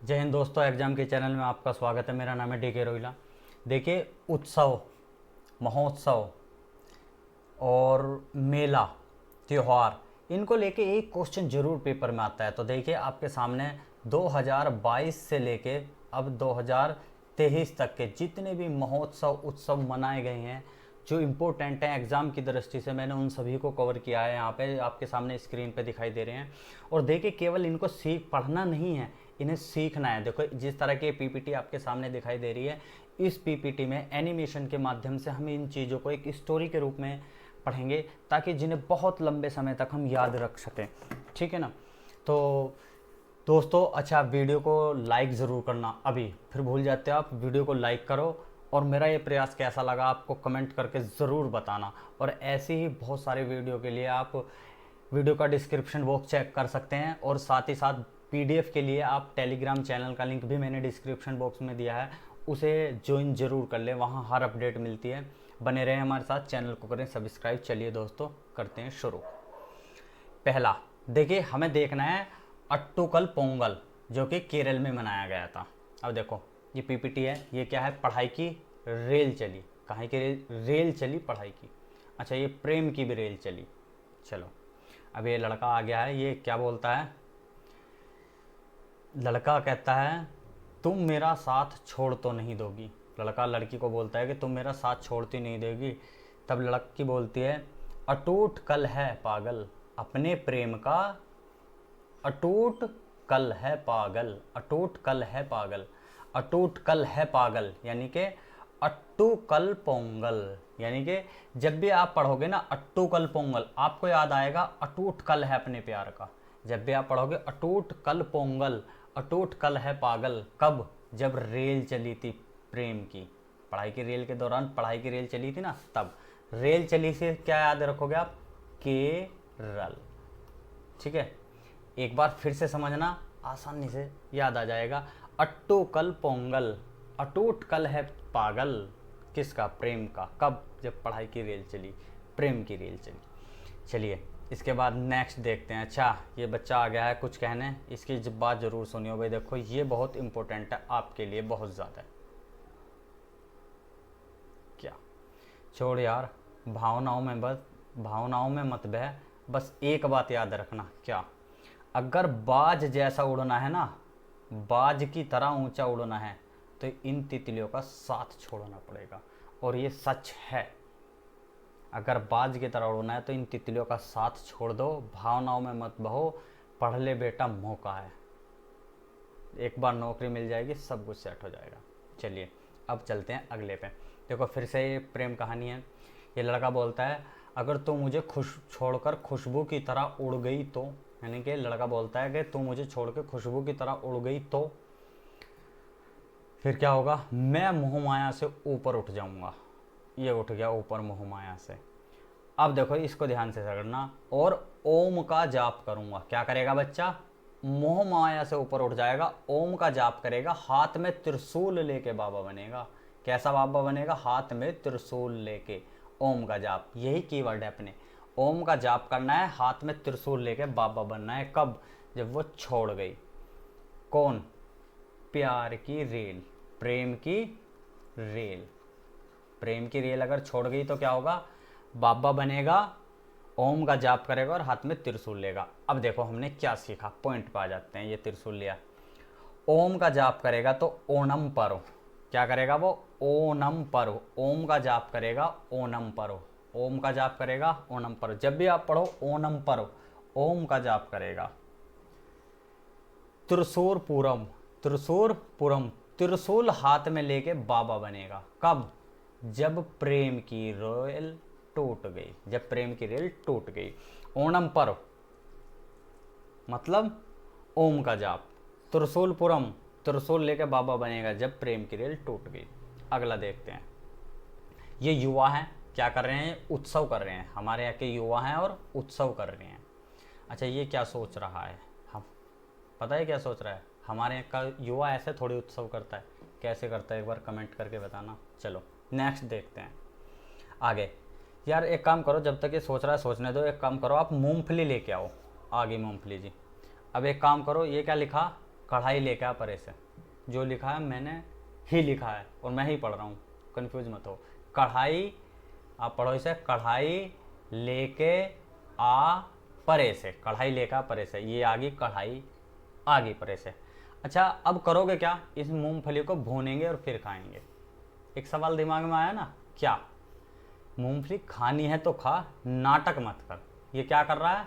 जय हिंद दोस्तों, एग्जाम के चैनल में आपका स्वागत है। मेरा नाम है DK रोहिला। देखिए, उत्सव, महोत्सव और मेला, त्यौहार, इनको लेके एक क्वेश्चन जरूर पेपर में आता है। तो देखिए आपके सामने 2022 से लेके अब 2023 तक के जितने भी महोत्सव उत्सव मनाए गए हैं, जो इम्पोर्टेंट हैं एग्ज़ाम की दृष्टि से, मैंने उन सभी को कवर किया है। यहाँ पे आपके सामने स्क्रीन पे दिखाई दे रहे हैं। और देखिए, केवल इनको पढ़ना नहीं है, इन्हें सीखना है। देखो, जिस तरह की PPT आपके सामने दिखाई दे रही है, इस PPT में एनिमेशन के माध्यम से हम इन चीज़ों को एक स्टोरी के रूप में पढ़ेंगे, ताकि जिन्हें बहुत लंबे समय तक हम याद रख सकें। ठीक है ना? तो दोस्तों, अच्छा, वीडियो को लाइक ज़रूर करना। अभी फिर भूल जाते हो आप, वीडियो को लाइक करो। और मेरा ये प्रयास कैसा लगा आपको कमेंट करके ज़रूर बताना। और ऐसे ही बहुत सारे वीडियो के लिए आप वीडियो का डिस्क्रिप्शन बॉक्स चेक कर सकते हैं। और साथ ही साथ PDF के लिए आप टेलीग्राम चैनल का लिंक भी मैंने डिस्क्रिप्शन बॉक्स में दिया है, उसे ज्वाइन ज़रूर कर लें, वहाँ हर अपडेट मिलती है। बने रहें हमारे साथ, चैनल को करें सब्सक्राइब। चलिए दोस्तों, करते हैं शुरू। पहला, देखिए, हमें देखना है अट्टुकल पोंगल, जो कि केरल में मनाया गया था। अब देखो, ये PPT है, ये क्या है? पढ़ाई की रेल चली। कहाँ की रेल चली? पढ़ाई की। अच्छा, ये प्रेम की भी रेल चली। चलो, अब ये लड़का आ गया है, ये क्या बोलता है? लड़का कहता है, तुम मेरा साथ छोड़ तो नहीं दोगी। लड़का लड़की को बोलता है कि तुम मेरा साथ छोड़ती नहीं दोगी। तब लड़की बोलती है, अटूट कल है पागल अपने प्रेम का, अटूट कल है पागल, अटूट कल है पागल, अटूट कल है पागल, यानी कि अट्टू कल पोंगल। यानी कि जब भी आप पढ़ोगे ना अट्टू कल पोंगल, आपको याद आएगा अटूट कल है अपने प्यार का। जब भी आप पढ़ोगे अटूट कल पोंगल, अटूट कल है पागल, कब? जब रेल चली थी प्रेम की। पढ़ाई की रेल के दौरान पढ़ाई की रेल चली थी ना, तब रेल चली से क्या याद रखोगे आप? केरल। ठीक है, एक बार फिर से समझना, आसानी से याद आ जाएगा। अट्टू कल पोंगल, अटूट कल है पागल, किसका? प्रेम का। कब? जब पढ़ाई की रेल चली, प्रेम की रेल चली। चलिए, इसके बाद नेक्स्ट देखते हैं। अच्छा, ये बच्चा आ गया है कुछ कहने, इसकी जब बात ज़रूर सुनियो भाई। देखो, ये बहुत इंपॉर्टेंट है आपके लिए, बहुत ज़्यादा। क्या? छोड़ यार, भावनाओं में मत बह, बस एक बात याद रखना। क्या? अगर बाज जैसा उड़ना है ना, बाज की तरह ऊंचा उड़ना है, तो इन तितलियों का साथ छोड़ना पड़ेगा। और ये सच है। अगर बाज की तरह उड़ना है तो इन तितलियों का साथ छोड़ दो, भावनाओं में मत बहो, पढ़ ले बेटा, मौका है। एक बार नौकरी मिल जाएगी, सब कुछ सेट हो जाएगा। चलिए, अब चलते हैं अगले पे। देखो, फिर से ये प्रेम कहानी है। ये लड़का बोलता है, अगर तू मुझे खुश छोड़कर खुशबू की तरह उड़ गई तो, यानी कि लड़का बोलता है कि तू मुझे छोड़ के खुशबू की तरह उड़ गई तो फिर क्या होगा? मैं मोह माया से ऊपर उठ जाऊंगा। ये उठ गया ऊपर मोह माया से। अब देखो, इसको ध्यान से समझना। और ओम का जाप करूंगा। क्या करेगा बच्चा? मोह माया से ऊपर उठ जाएगा, ओम का जाप करेगा, हाथ में त्रिशूल लेके बाबा बनेगा। कैसा बाबा बनेगा? हाथ में त्रिशूल लेके। ओम का जाप, यही कीवर्ड है अपने। ओम का जाप करना है, हाथ में त्रिशूल लेके बाबा बनना है। कब? जब वो छोड़ गई। कौन? प्यार की रेल, प्रेम की रेल। प्रेम की रेल अगर छोड़ गई तो क्या होगा? बाबा बनेगा, ओम का जाप करेगा और हाथ में त्रिशूल लेगा। अब देखो हमने क्या सीखा, पॉइंट पे आ जाते हैं। ये त्रिशूल लिया, ओम का जाप करेगा तो ओणम परो। क्या करेगा वो? ओणम परो। ओम का जाप करेगा, ओणम परो। ओम का जाप करेगा, ओणम परो। जब भी आप पढ़ो ओणम परो, ओम का जाप करेगा। त्रिशूरपुरम, त्रिशूरपुरम, त्रिशूल हाथ में लेके बाबा बनेगा। कब? जब प्रेम की रेल टूट गई। जब प्रेम की रेल टूट गई। ओणम पर्व मतलब ओम का जाप। त्रिशूलपुरम, त्रिशूल लेके बाबा बनेगा जब प्रेम की रेल टूट गई। अगला देखते हैं। ये युवा हैं, क्या कर रहे हैं? उत्सव कर रहे हैं। हमारे यहाँ के युवा हैं और उत्सव कर रहे हैं। अच्छा, ये क्या सोच रहा है? हम पता है क्या सोच रहा है? हमारे यहाँ का युवा ऐसे थोड़ी उत्सव करता है। कैसे करता है, एक बार कमेंट करके बताना। चलो नेक्स्ट देखते हैं आगे। यार एक काम करो, जब तक ये सोच रहा है सोचने दो। एक काम करो, आप मूंगफली लेके आओ। आ गई मूंगफली जी। अब एक काम करो, ये क्या लिखा? कढ़ाई लेके आ परे से। जो लिखा है मैंने ही लिखा है और मैं ही पढ़ रहा हूँ, कंफ्यूज मत हो। कढ़ाई, आप पढ़ो इसे, कढ़ाई लेके आ परे से, कढ़ाई लेके आ परे से, ये आ गई कढ़ाई, आ गई परे से। अच्छा अब करोगे क्या, इस मूंगफली को भूनेंगे और फिर खाएंगे। एक सवाल दिमाग में आया ना, क्या मूंगफली खानी है तो खा, नाटक मत कर। ये क्या कर रहा है,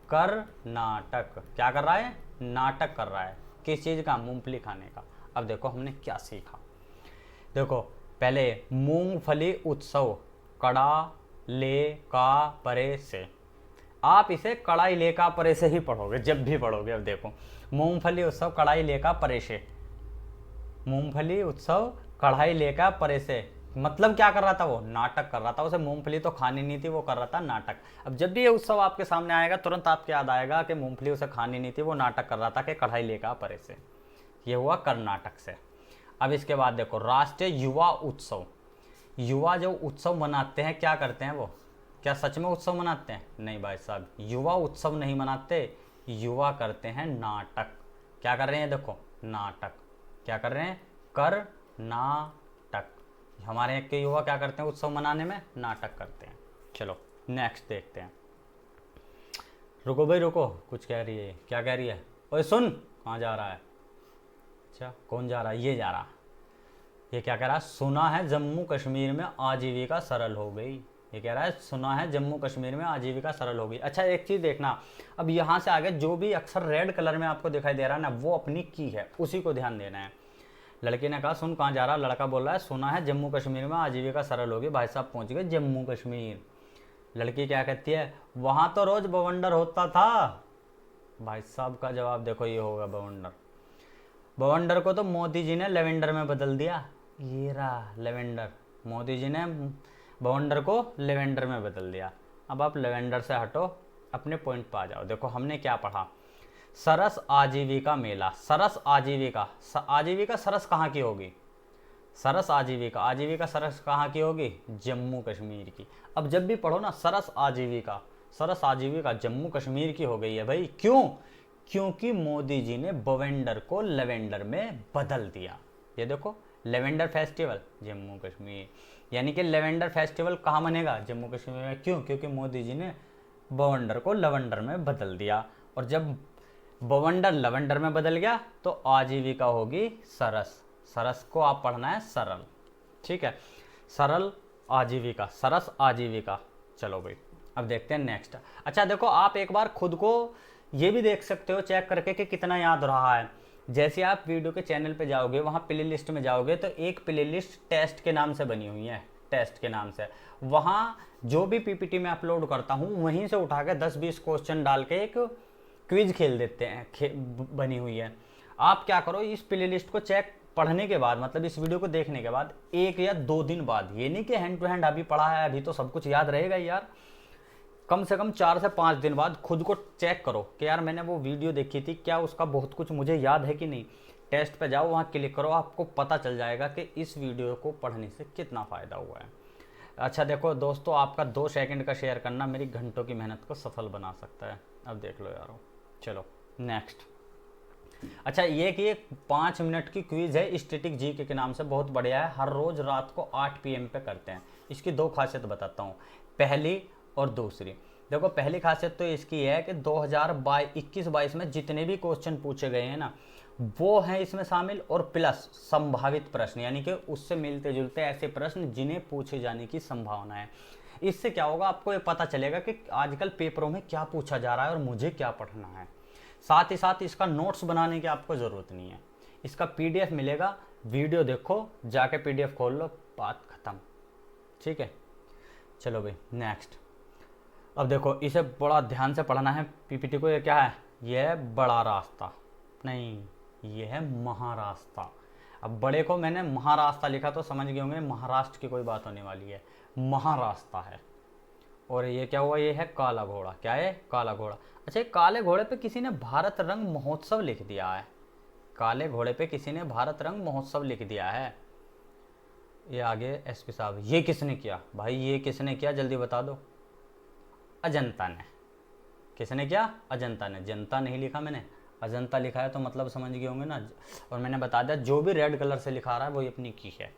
कर नाटक, क्या कर रहा है, नाटक कर रहा है। किस चीज़ का, मूंगफली खाने का। अब देखो हमने क्या सीखा, देखो पहले मूंगफली उत्सव, कड़ा ले का परे से, आप इसे कड़ाई ले का परे से ही पढ़ोगे जब भी पढ़ोगे। अब देखो मूंगफली उत्सव कढ़ाई ले का परे से, मूंगफली उत्सव कढ़ाई ले का परे से, मतलब क्या कर रहा था वो, नाटक कर रहा था। उसे मूंगफली तो खानी नहीं थी, वो कर रहा था नाटक। अब जब भी ये उत्सव आपके सामने आएगा तुरंत आपको याद आएगा कि मूंगफली उसे खानी नहीं थी, वो नाटक कर रहा था कि कढ़ाई ले का परे से। ये हुआ कर्नाटक से। अब इसके बाद देखो राष्ट्रीय युवा उत्सव, युवा जो उत्सव मनाते हैं क्या करते हैं वो, क्या सच में उत्सव मनाते हैं, नहीं भाई साहब, युवा उत्सव नहीं मनाते, युवा करते हैं नाटक। क्या कर रहे हैं, देखो नाटक, क्या कर रहे हैं, कर नाटक। हमारे यहाँ के युवा क्या करते हैं उत्सव मनाने में, नाटक करते हैं। चलो नेक्स्ट देखते हैं। रुको भाई रुको, कुछ कह रही है, क्या कह रही है, ओए सुन, कहाँ जा रहा है, अच्छा कौन जा रहा है, ये जा रहा। ये क्या कह रहा है, सुना है जम्मू कश्मीर में आजीविका सरल हो गई। ये कह रहा है सुना है जम्मू कश्मीर में आजीविका सरल हो गई। अच्छा एक चीज़ देखना, अब यहाँ से आगे जो भी अक्सर रेड कलर में आपको दिखाई दे रहा है ना, वो अपनी की है, उसी को ध्यान देना है। लड़की ने कहा सुन कहाँ जा रहा, लड़का बोल रहा है सुना है जम्मू कश्मीर में आजीविका सरल होगी। भाई साहब पहुँच गए जम्मू कश्मीर। लड़की क्या कहती है, वहाँ तो रोज़ बवंडर होता था। भाई साहब का जवाब देखो ये होगा बवंडर। बवंडर को तो मोदी जी ने लेवेंडर में बदल दिया। ये रहा लेवेंडर, मोदी जी ने बवंडर को लेवेंडर में बदल दिया। अब आप लेवेंडर से हटो, अपने पॉइंट पर आ जाओ। देखो हमने क्या पढ़ा, सरस आजीविका मेला, सरस आजीविका, आजीविका सरस कहाँ की होगी, सरस आजीविका, आजीविका सरस कहाँ की होगी, जम्मू कश्मीर की। अब जब भी पढ़ो ना सरस आजीविका, सरस आजीविका जम्मू कश्मीर की हो गई है भाई। क्यों, क्योंकि मोदी जी ने बवेंडर को लेवेंडर में बदल दिया। ये देखो लेवेंडर फेस्टिवल जम्मू कश्मीर, यानी कि लेवेंडर फेस्टिवल कहाँ मनेगा, जम्मू कश्मीर में। क्यों, क्योंकि मोदी जी ने बवंडर को लवंडर में बदल दिया। और जब बवंडर लवंडर में बदल गया तो आजीविका होगी सरस, सरस को आप पढ़ना है सरल, ठीक है, सरल आजीविका, सरस आजीविका। चलो भाई अब देखते हैं नेक्स्ट। अच्छा देखो आप एक बार खुद को ये भी देख सकते हो चेक करके कि कितना याद रहा है। जैसे आप वीडियो के चैनल पे जाओगे, वहाँ प्ले लिस्ट में जाओगे तो एक प्ले लिस्ट टेस्ट के नाम से बनी हुई है, टेस्ट के नाम से। वहाँ जो भी पीपीटी में अपलोड करता हूँ वहीं से उठा के 10-20 क्वेश्चन डाल के एक क्विज खेल देते हैं, बनी हुई है। आप क्या करो, इस प्ले लिस्ट को चेक पढ़ने के बाद, मतलब इस वीडियो को देखने के बाद 1 या 2 दिन बाद, ये नहीं कि हैंड टू हैंड अभी पढ़ा है अभी तो सब कुछ याद रहेगा यार, कम से कम 4 से 5 दिन बाद खुद को चेक करो कि यार मैंने वो वीडियो देखी थी, क्या उसका बहुत कुछ मुझे याद है कि नहीं। टेस्ट पे जाओ, वहाँ क्लिक करो, आपको पता चल जाएगा कि इस वीडियो को पढ़ने से कितना फ़ायदा हुआ है। अच्छा देखो दोस्तों, आपका 2 सेकंड का शेयर करना मेरी घंटों की मेहनत को सफल बना सकता है। अब देख लो यारो, चलो नेक्स्ट। अच्छा ये कि 5 मिनट की क्विज है, स्टैटिक जीके के नाम से, बहुत बढ़िया है। हर रोज़ रात को 8 PM पे करते हैं। इसकी 2 खासियत बताता हूँ, पहली और दूसरी। देखो पहली खासियत तो इसकी है कि 2021-22 में जितने भी क्वेश्चन पूछे गए हैं ना, वो हैं इसमें शामिल, और प्लस संभावित प्रश्न, यानी कि उससे मिलते जुलते ऐसे प्रश्न जिन्हें पूछे जाने की संभावना है। इससे क्या होगा, आपको ये पता चलेगा कि आजकल पेपरों में क्या पूछा जा रहा है और मुझे क्या पढ़ना है। साथ ही साथ इसका नोट्स बनाने की आपको ज़रूरत नहीं है, इसका PDF मिलेगा, वीडियो देखो, जाके PDF खोल लो, बात ख़त्म, ठीक है। चलो भाई नेक्स्ट। अब देखो इसे बड़ा ध्यान से पढ़ना है पीपीटी को। ये क्या है, ये है बड़ा रास्ता, नहीं ये है महारास्ता। अब बड़े को मैंने महारास्ता लिखा तो समझ गए होंगे महाराष्ट्र की कोई बात होने वाली है, महारास्ता है। और ये क्या हुआ, ये है काला घोड़ा, क्या है, काला घोड़ा। अच्छा काले घोड़े पे किसी ने भारत रंग महोत्सव लिख दिया है, काले घोड़े पे किसी ने भारत रंग महोत्सव लिख दिया है। ये आगे SP साहब, ये किसने किया भाई, ये किसने किया जल्दी बता दो। अजंता ने। किसने किया, अजंता ने, जनता नहीं लिखा मैंने, अजंता लिखा है तो मतलब समझ गए होंगे ना। और मैंने बता दिया जो भी रेड कलर से लिखा रहा है वही अपनी की है।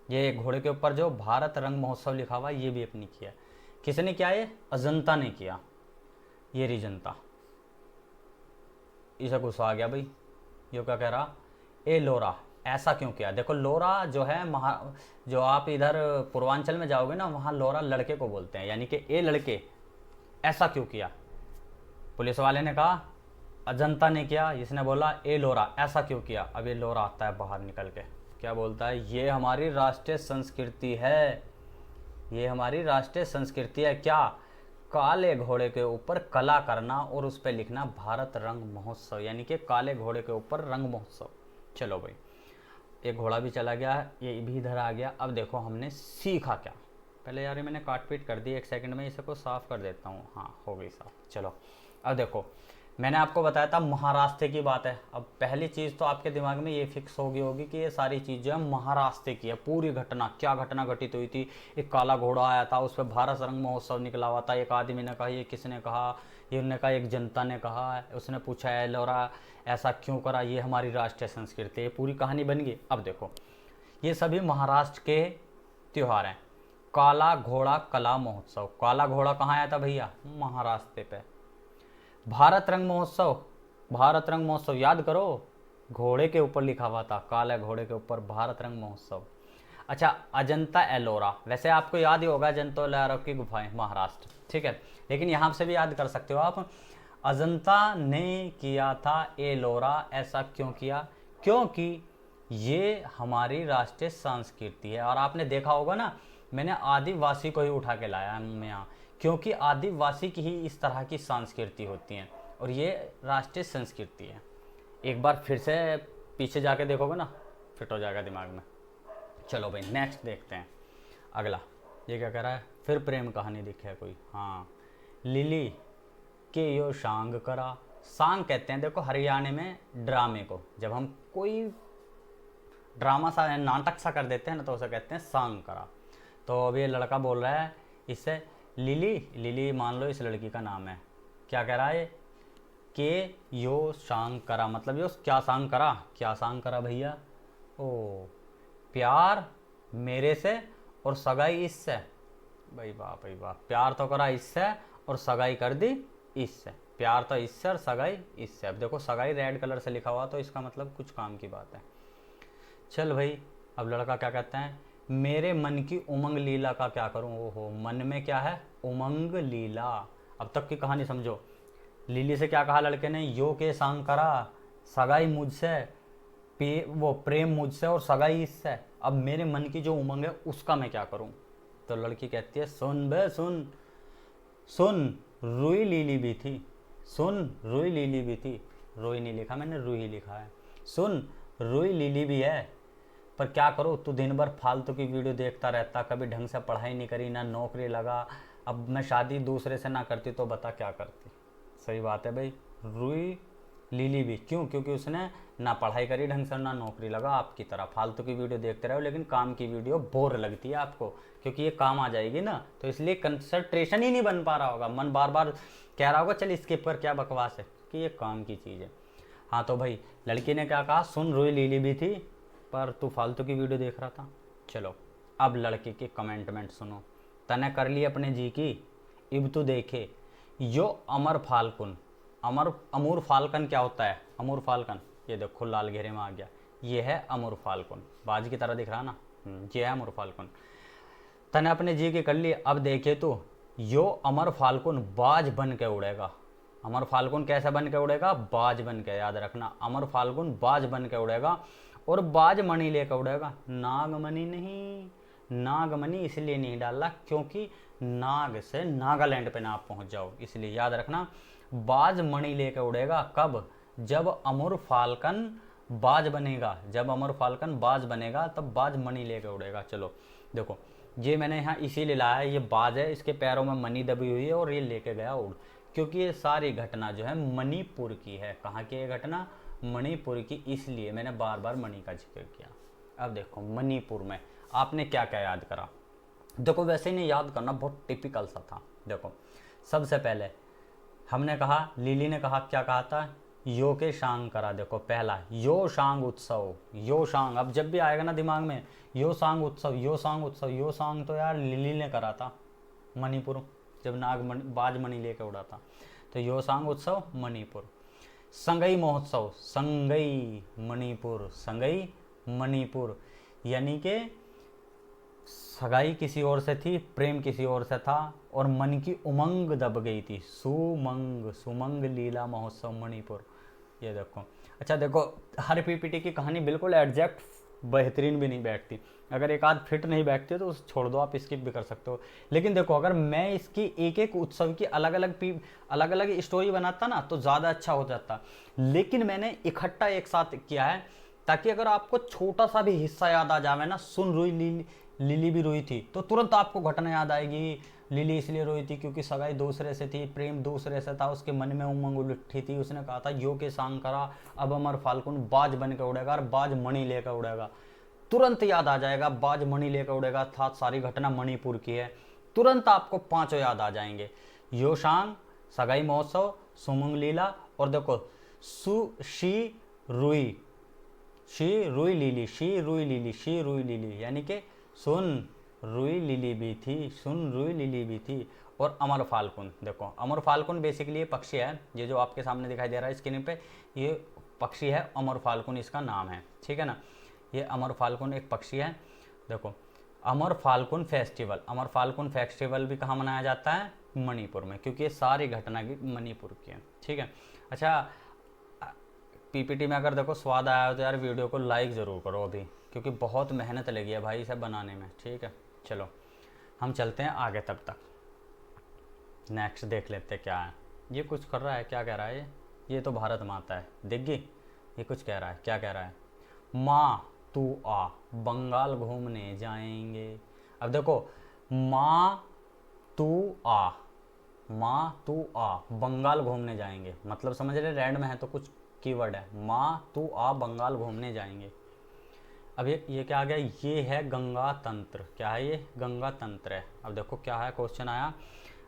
ये घोड़े के ऊपर जो भारत रंग महोत्सव लिखा हुआ है ये भी अपनी की है। किसने किया? ये अजंता ने किया। ये रही जनता। इसे गुस्सा आ गया भाई। ये क्या कह रहा? ए लोरा ऐसा क्यों किया? देखो लोरा जो है जो आप इधर पूर्वांचल में जाओगे ना वहाँ लोरा लड़के को बोलते हैं, यानी कि ए लड़के ऐसा क्यों किया? पुलिस वाले ने कहा अजंता ने किया, इसने बोला ए लोरा ऐसा क्यों किया। अब ये लोरा आता है बाहर निकल के, क्या बोलता है? ये हमारी राष्ट्रीय संस्कृति है, ये हमारी राष्ट्रीय संस्कृति है। क्या? काले घोड़े के ऊपर कला करना और उस पर लिखना भारत रंग महोत्सव, यानी कि काले घोड़े के ऊपर रंग महोत्सव। चलो भाई, एक घोड़ा भी चला गया, ये भी इधर आ गया। अब देखो हमने सीखा क्या। पहले यार ये मैंने काट पीट कर दी, एक सेकंड में इसे को साफ कर देता हूँ। हाँ हो गई साफ। चलो अब देखो मैंने आपको बताया था महाराष्ट्र की बात है। अब पहली चीज़ तो आपके दिमाग में ये फिक्स होगी होगी कि ये सारी चीज़ जो है महाराष्ट्र की है। पूरी घटना, क्या घटना घटित हुई थी? एक काला घोड़ा आया था, उस पर भारत रंग महोत्सव निकला हुआ था। एक आदमी ने कहा, ये किसने कहा? ये उन्होंने कहा एक जनता ने कहा। उसने पूछा है लोरा ऐसा क्यों करा? ये हमारी राष्ट्रीय संस्कृति है। ये पूरी कहानी बन गई। अब देखो ये सभी महाराष्ट्र के त्यौहार हैं। काला घोड़ा कला महोत्सव, काला घोड़ा कहाँ आया था भैया? महाराष्ट्र पे। भारत रंग महोत्सव, भारत रंग महोत्सव याद करो, घोड़े के ऊपर लिखा हुआ था, काले घोड़े के ऊपर भारत रंग महोत्सव। अच्छा अजंता एलोरा, वैसे आपको याद ही होगा अजंता एलोरा की गुफाएं महाराष्ट्र, ठीक है, लेकिन यहाँ से भी याद कर सकते हो आप। अजंता ने किया था एलोरा, ऐसा क्यों किया? क्योंकि ये हमारी राष्ट्रीय संस्कृति है। और आपने देखा होगा ना, मैंने आदिवासी को ही उठा के लाया मैं यहाँ, क्योंकि आदिवासी की ही इस तरह की संस्कृति होती है और ये राष्ट्रीय संस्कृति है। एक बार फिर से पीछे जाके देखोगे ना फिट हो जाएगा दिमाग में। चलो भाई नेक्स्ट देखते हैं अगला। ये क्या कह रहा है? फिर प्रेम कहानी दिखे है कोई। हाँ, लिली के यो शांग करा। सांग कहते हैं देखो हरियाणा में ड्रामे को, जब हम कोई ड्रामा सा नाटक सा कर देते हैं ना तो उसे कहते हैं सांग करा। तो अब ये लड़का बोल रहा है इससे लिली, लिली मान लो इस लड़की का नाम है। क्या कह रहा है? के यो सांग करा, मतलब यो क्या सांग करा? क्या सांग करा भैया? ओ प्यार मेरे से और सगाई इससे। भाई वाह भाई वाह, प्यार तो करा इससे और सगाई कर दी इससे। प्यार तो इससे और सगाई इससे। अब देखो सगाई रेड कलर से लिखा हुआ तो इसका मतलब कुछ काम की बात है। चल भाई अब लड़का क्या कहता है? मेरे मन की उमंग लीला का क्या करूं? ओहो, मन में क्या है? उमंग लीला। अब तक की कहानी समझो। लिली से क्या कहा लड़के ने? यो के सांग करा, सगाई मुझसे, वो प्रेम मुझसे और सगाई इससे। अब मेरे मन की जो उमंग है उसका मैं क्या करूं? तो लड़की कहती है सुन बे सुन, सुन रुई लीली भी थी, सुन रुई लीली भी थी। रुई नहीं लिखा मैंने, रूही लिखा है। सुन रुई लीली भी है, पर क्या करो तू दिन भर फालतू की वीडियो देखता रहता, कभी ढंग से पढ़ाई नहीं करी, ना नौकरी लगा। अब मैं शादी दूसरे से ना करती तो बता क्या करती? सही बात है भाई, रुई लीली भी क्यों? क्योंकि उसने ना पढ़ाई करी ढंग से, ना नौकरी लगा। आपकी तरह फालतू की वीडियो देखते रहो, लेकिन काम की वीडियो बोर लगती है आपको, क्योंकि ये काम आ जाएगी ना, तो इसलिए कंसंट्रेशन ही नहीं बन पा रहा होगा। मन बार बार कह रहा होगा चल स्किप कर, क्या बकवास है, कि ये काम की चीज़ है। हाँ तो भाई लड़की ने क्या कहा? सुन रुई लीली भी थी पर तू फालतू की वीडियो देख रहा था। चलो अब लड़के की कमेंटमेंट सुनो। तने कर ली अपने जी की, इब तू देखे यो अमर फाल्कुन। अमूर फाल्कन क्या होता है? अमूर फाल्कन, ये देखो लाल घेरे में आ गया, ये है अमूर फाल्कुन, बाज की तरह दिख रहा ना, ये है अमूर फाल्कुन। तने अपने जी की कर ली, अब देखे तू यो अमर फाल्कुन बाज बन के उड़ेगा। अमर फाल्कुन कैसे बन के उड़ेगा? बाज बन के, याद रखना, अमर फाल्कुन बाज बन के उड़ेगा और बाज मणि लेकर उड़ेगा, नागमणि नहीं। नागमणि इसलिए नहीं डाला क्योंकि नाग से नागालैंड पे ना आप पहुंच जाओ, इसलिए याद रखना बाज मणि लेकर उड़ेगा। कब? जब अमर फाल्कन बाज बनेगा, जब अमर फाल्कन बाज बनेगा तब बाज मणि लेकर उड़ेगा। चलो देखो ये मैंने यहाँ इसीलिए लाया है, ये बाज है, इसके पैरों में मणि दबी हुई है और ये लेके गया उड़, क्योंकि ये सारी घटना जो है मणिपुर की है। कहाँ की ये घटना? मणिपुर की, इसलिए मैंने बार बार मणि का जिक्र किया। अब देखो मणिपुर में आपने क्या क्या याद करा? देखो वैसे ही नहीं याद करना, बहुत टिपिकल सा था। देखो सबसे पहले हमने कहा, लिली ने कहा, क्या कहा था? यो के शांग करा। देखो पहला यो शांग उत्सव, यो शांग, अब जब भी आएगा ना दिमाग में यो शांग उत्सव, यो शांग उत्सव, यो शांग तो यार लिली ने करा था मणिपुर, जब बाज मणि लेकर उड़ा था। तो यो शांग उत्सव मणिपुर। संगई महोत्सव, संगई मणिपुर, संगई मणिपुर, यानी कि सगाई किसी और से थी, प्रेम किसी और से था, और मन की उमंग दब गई थी। सुमंग, सुमंग लीला महोत्सव मणिपुर। ये देखो। अच्छा देखो, हर पीपीटी की कहानी बिल्कुल एग्जैक्ट बेहतरीन भी नहीं बैठती, अगर एक आध फिट नहीं बैठती है तो उसे छोड़ दो, आप स्किप भी कर सकते हो। लेकिन देखो, अगर मैं इसकी एक एक उत्सव की अलग अलग स्टोरी बनाता ना तो ज़्यादा अच्छा हो जाता, लेकिन मैंने इकट्ठा एक साथ किया है, ताकि अगर आपको छोटा सा भी हिस्सा याद आ जाए ना, सुन रोई लिली भी रोई थी, तो तुरंत आपको घटना याद आएगी। लिली इसलिए रोई थी क्योंकि सगाई दूसरे से थी, प्रेम दूसरे से था, उसके मन में उमंग उठी थी, उसने कहा था यो के सांग करा, अब अमर फाल्गुन बाज बन के उड़ेगा और बाज मणि लेकर उड़ेगा। तुरंत याद आ जाएगा, बाज मणि लेकर उड़ेगा था, सारी घटना मणिपुर की है, तुरंत आपको पांचों याद आ जाएंगे। यो शांग, सगाई महोत्सव, सुमंग लीला, और देखो सु शी रुई, शी रुई लिली, शी रुई लिली, शी रुई लिली, यानी कि सुन रुई लिली भी थी, सुन रुई लिली भी थी। और अमर फाल्गुन, देखो अमर फाल्गुन बेसिकली ये पक्षी है, ये जो आपके सामने दिखाई दे रहा है स्क्रीन पे, ये पक्षी है, अमर फाल्गुन इसका नाम है, ठीक है ना। ये अमर फाल्गुन एक पक्षी है। देखो अमर फाल्गुन फेस्टिवल, अमर फाल्गुन फेस्टिवल भी कहाँ मनाया जाता है? मणिपुर में, क्योंकि ये सारी घटना की मणिपुर की है, ठीक है। अच्छा पीपीटी में अगर देखो स्वाद आया हो तो यार वीडियो को लाइक ज़रूर करो अभी, क्योंकि बहुत मेहनत लगी है भाई इसे बनाने में, ठीक है। चलो हम चलते हैं आगे, तब तक नेक्स्ट देख लेते क्या है। ये कुछ कर रहा है, क्या कह रहा है ये तो भारत माता है, दिग्गी ये कुछ कह रहा है, क्या कह रहा है? माँ तू आ बंगाल घूमने जाएंगे। अब देखो माँ तू आ, माँ तू आ बंगाल घूमने जाएंगे, मतलब समझ रहे, रेड में है तो कुछ कीवर्ड है, माँ तू आ बंगाल घूमने जाएंगे। अब ये क्या आ गया? ये है गंगा तंत्र, क्या है ये? गंगा तंत्र है। अब देखो क्या है, क्वेश्चन आया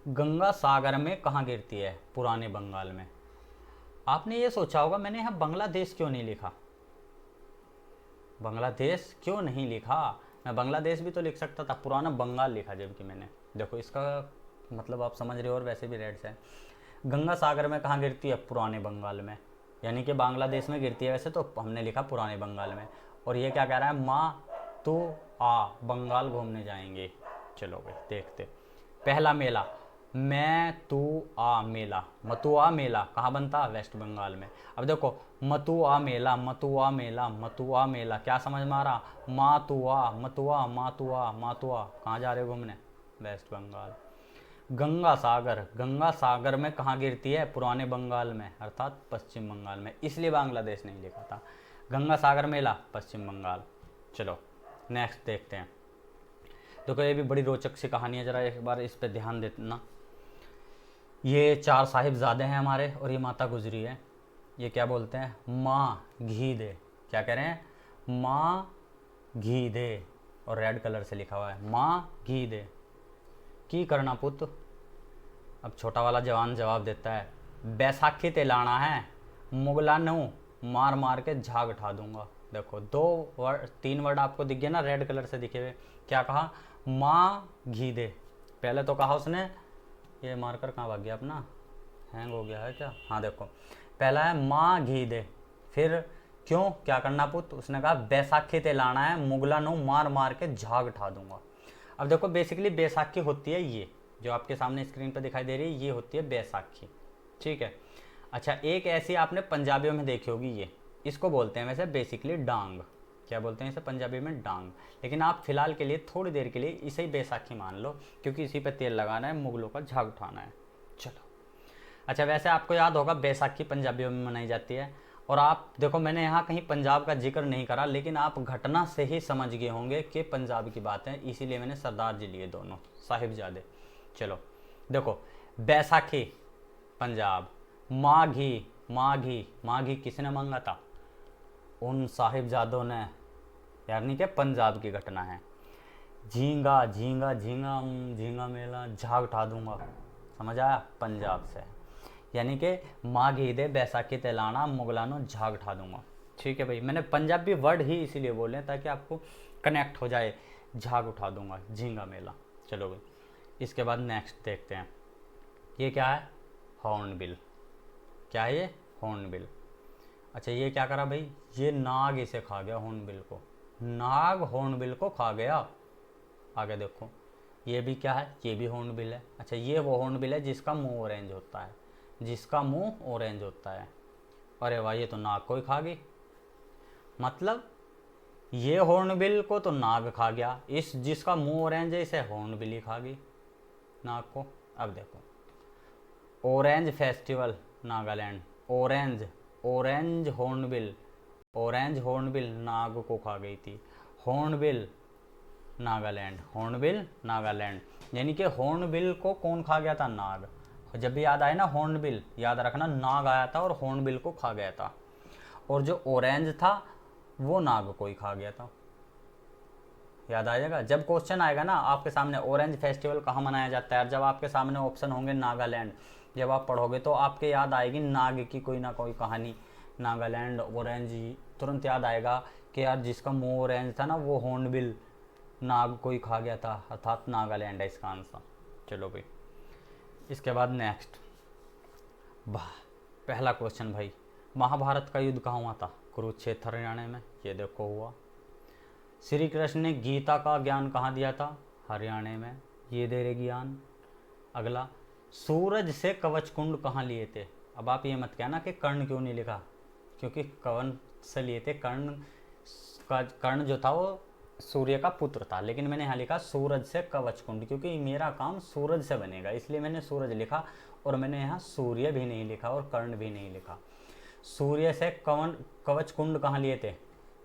गंगा सागर में कहाँ गिरती है? पुराने बंगाल में। आपने ये सोचा होगा मैंने यहाँ बांग्लादेश क्यों नहीं लिखा, बांग्लादेश क्यों नहीं लिखा, मैं बांग्लादेश भी तो लिख सकता था, पुराना बंगाल लिखा जबकि मैंने। देखो इसका मतलब आप समझ रहे हो, और वैसे भी रेड से है। गंगा सागर में कहाँ गिरती है? पुराने बंगाल में, यानी कि बांग्लादेश में गिरती है वैसे तो, हमने लिखा पुराने बंगाल में। और ये क्या कह रहा है? माँ तू आ बंगाल घूमने जाएंगे। चलो भाई देखते। पहला मेला, मैं तू आ मेला, मतुआ मेला कहाँ बनता? वेस्ट बंगाल में। अब देखो मतुआ मेला, मतुआ मेला, मतुआ मेला, क्या समझ में आ रहा? मातुआ, मतुआ, मातुआ, मातुआ, कहाँ जा रहे हो घूमने? वेस्ट बंगाल। गंगा सागर, गंगा सागर में कहाँ गिरती है? पुराने बंगाल में, अर्थात पश्चिम बंगाल में, इसलिए बांग्लादेश नहीं लिखा था। गंगा सागर मेला पश्चिम बंगाल। चलो नेक्स्ट देखते हैं। देखो ये भी बड़ी रोचक सी कहानी है, जरा एक बार इस पे ध्यान देना। ये 4 साहिबजादे हैं हमारे, और ये माता गुजरी है। ये क्या बोलते हैं? माँ घी दे, क्या कह रहे हैं? माँ घी दे, और रेड कलर से लिखा हुआ है माँ घी दे की करना पुत। अब छोटा वाला जवान जवाब देता है बैसाखी ते लाना है, मुगला नू मार मार के झाग उठा दूंगा। देखो 3 वर्ड आपको दिख गया ना, रेड कलर से दिखे हुए। क्या कहा? माँ घी दे। पहले तो कहा उसने, ये मार्कर कहाँ भाग गया अपना, हैंग हो गया है क्या? हाँ देखो, पहला है माँ घी दे, फिर क्यों क्या करना पुत? उसने कहा बैसाखी ते लाना है, मुगला नू मार मार के झाग उठा दूंगा। अब देखो बेसिकली बैसाखी होती है ये जो आपके सामने स्क्रीन पर दिखाई दे रही है, ये होती है बैसाखी, ठीक है। अच्छा एक ऐसी आपने पंजाबियों में देखी होगी, ये इसको बोलते हैं वैसे बेसिकली डांग। क्या बोलते हैं इसे पंजाबी में? डांग। लेकिन आप फिलहाल के लिए थोड़ी देर के लिए इसे ही बैसाखी मान लो, क्योंकि इसी पे तेल लगाना है, मुगलों का झाग उठाना है। चलो अच्छा वैसे आपको याद होगा बैसाखी पंजाबियों में मनाई जाती है, और आप देखो मैंने यहाँ कहीं पंजाब का जिक्र नहीं करा, लेकिन आप घटना से ही समझ गए होंगे कि पंजाब की बात है, इसीलिए मैंने सरदार जी लिए दोनों साहिबजादे। चलो देखो बैसाखी पंजाब, माघी, माघी, माघी किसने मांगा था? उन साहिबजादों ने, यानी कि पंजाब की घटना है। झींगा झींगा झींगा झींगा मेला झाग उठा दूंगा, समझ आया? पंजाब से। यानी कि माँ घी दे बैसाखी तेलाना मुगलानो झाग उठा दूंगा। ठीक है भाई, मैंने पंजाबी वर्ड ही इसीलिए बोले ताकि आपको कनेक्ट हो जाए, झाग उठा दूंगा, झींगा मेला। चलो भाई, इसके बाद नेक्स्ट देखते हैं, ये क्या है, हॉर्नबिल। क्या है ये, हॉर्नबिल। अच्छा ये क्या करा भाई, ये नाग इसे खा गया हॉर्नबिल को, नाग हॉर्नबिल को खा गया। आगे देखो, ये भी क्या है, ये भी हॉर्नबिल है। अच्छा ये वो हॉर्नबिल है जिसका मुंह ऑरेंज होता है, जिसका मुंह ऑरेंज होता है। अरे वाह, ये तो नाग को ही खा गई, मतलब ये हॉर्नबिल को तो नाग खा गया, इस जिसका मुंह ऑरेंज है इसे हॉर्नबिल ही खा गई, नाग को। अब देखो, orange festival Nagaland, orange, orange hornbill, orange hornbill नाग को खा गई थी, हॉर्नबिल नागालैंड, हॉर्नबिल नागालैंड। यानी कि हॉर्नबिल को कौन खा गया था, नाग। जब भी याद आए ना हॉर्नबिल, याद रखना नाग आया था और हॉर्नबिल को खा गया था, और जो ऑरेंज था वो नाग को ही खा गया था। याद आ जाएगा जब क्वेश्चन आएगा ना आपके सामने, ऑरेंज फेस्टिवल कहाँ मनाया जाता है, और जब आपके सामने ऑप्शन होंगे नागालैंड, जब आप पढ़ोगे तो आपके याद आएगी नाग की कोई ना कोई कहानी, नागालैंड ऑरेंज, तुरंत याद आएगा कि यार जिसका मुंह ऑरेंज था ना वो हॉर्नबिल नाग को ही खा गया था, अर्थात नागालैंड है इसका आंसर। चलो भाई, इसके बाद नेक्स्ट, वाह, पहला क्वेश्चन भाई, महाभारत का युद्ध कहाँ हुआ था, कुरुक्षेत्र हरियाणा में। ये देखो हुआ। श्री कृष्ण ने गीता का ज्ञान कहाँ दिया था, हरियाणा में, ये दे रहे ज्ञान। अगला, सूरज से कवच कुंड कहाँ लिए थे। अब आप ये मत कहना कि कर्ण क्यों नहीं लिखा, क्योंकि कवन से लिए थे, कर्ण जो था वो सूर्य का पुत्र था, लेकिन मैंने यहाँ लिखा सूरज से कवच कुंड, क्योंकि मेरा काम सूरज से बनेगा, इसलिए मैंने सूरज लिखा, और मैंने यहाँ सूर्य भी नहीं लिखा और कर्ण भी नहीं लिखा। सूर्य से कवच कुंड कहाँ लिए थे,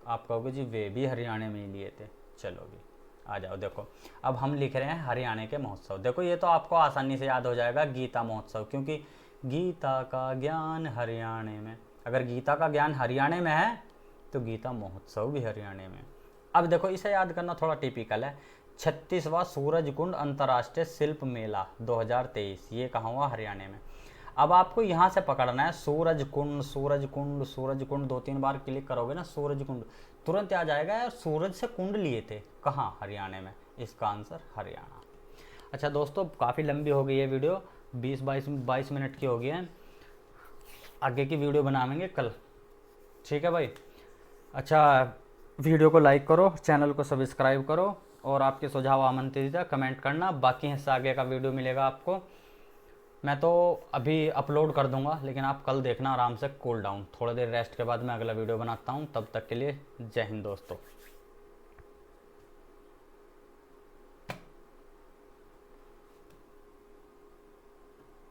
आप कहोगे जी वे भी हरियाणा में ही लिए थे। चलो भी आ जाओ, देखो अब हम लिख रहे हैं हरियाणा के महोत्सव। देखो ये तो आपको आसानी से याद हो जाएगा, गीता महोत्सव, क्योंकि गीता का ज्ञान हरियाणा में, अगर गीता का ज्ञान हरियाणा में है तो गीता महोत्सव भी हरियाणा में। अब देखो इसे याद करना थोड़ा टिपिकल है, 36वां सूरज कुंड अंतर्राष्ट्रीय शिल्प मेला 2023, ये कहाँ हुआ, हरियाणा में। अब आपको यहाँ से पकड़ना है सूरज कुंड, सूरज कुंड, सूरज कुंड, 2-3 बार क्लिक करोगे ना सूरज कुंड, तुरंत आ जाएगा यार सूरज से कुंड लिए थे कहाँ, हरियाणा में, इसका आंसर हरियाणा। अच्छा दोस्तों, काफ़ी लंबी हो गई है वीडियो, 20-22 मिनट की हो गई है, आगे की वीडियो बनाएंगे कल, ठीक है भाई। अच्छा, वीडियो को लाइक करो, चैनल को सब्सक्राइब करो, और आपके सुझाव आमंत्रित है, कमेंट करना। बाकी हिस्सा आगे का वीडियो मिलेगा आपको, मैं तो अभी अपलोड कर दूंगा, लेकिन आप कल देखना आराम से, कूल डाउन, थोड़ी देर रेस्ट के बाद मैं अगला वीडियो बनाता हूँ। तब तक के लिए जय हिंद दोस्तों।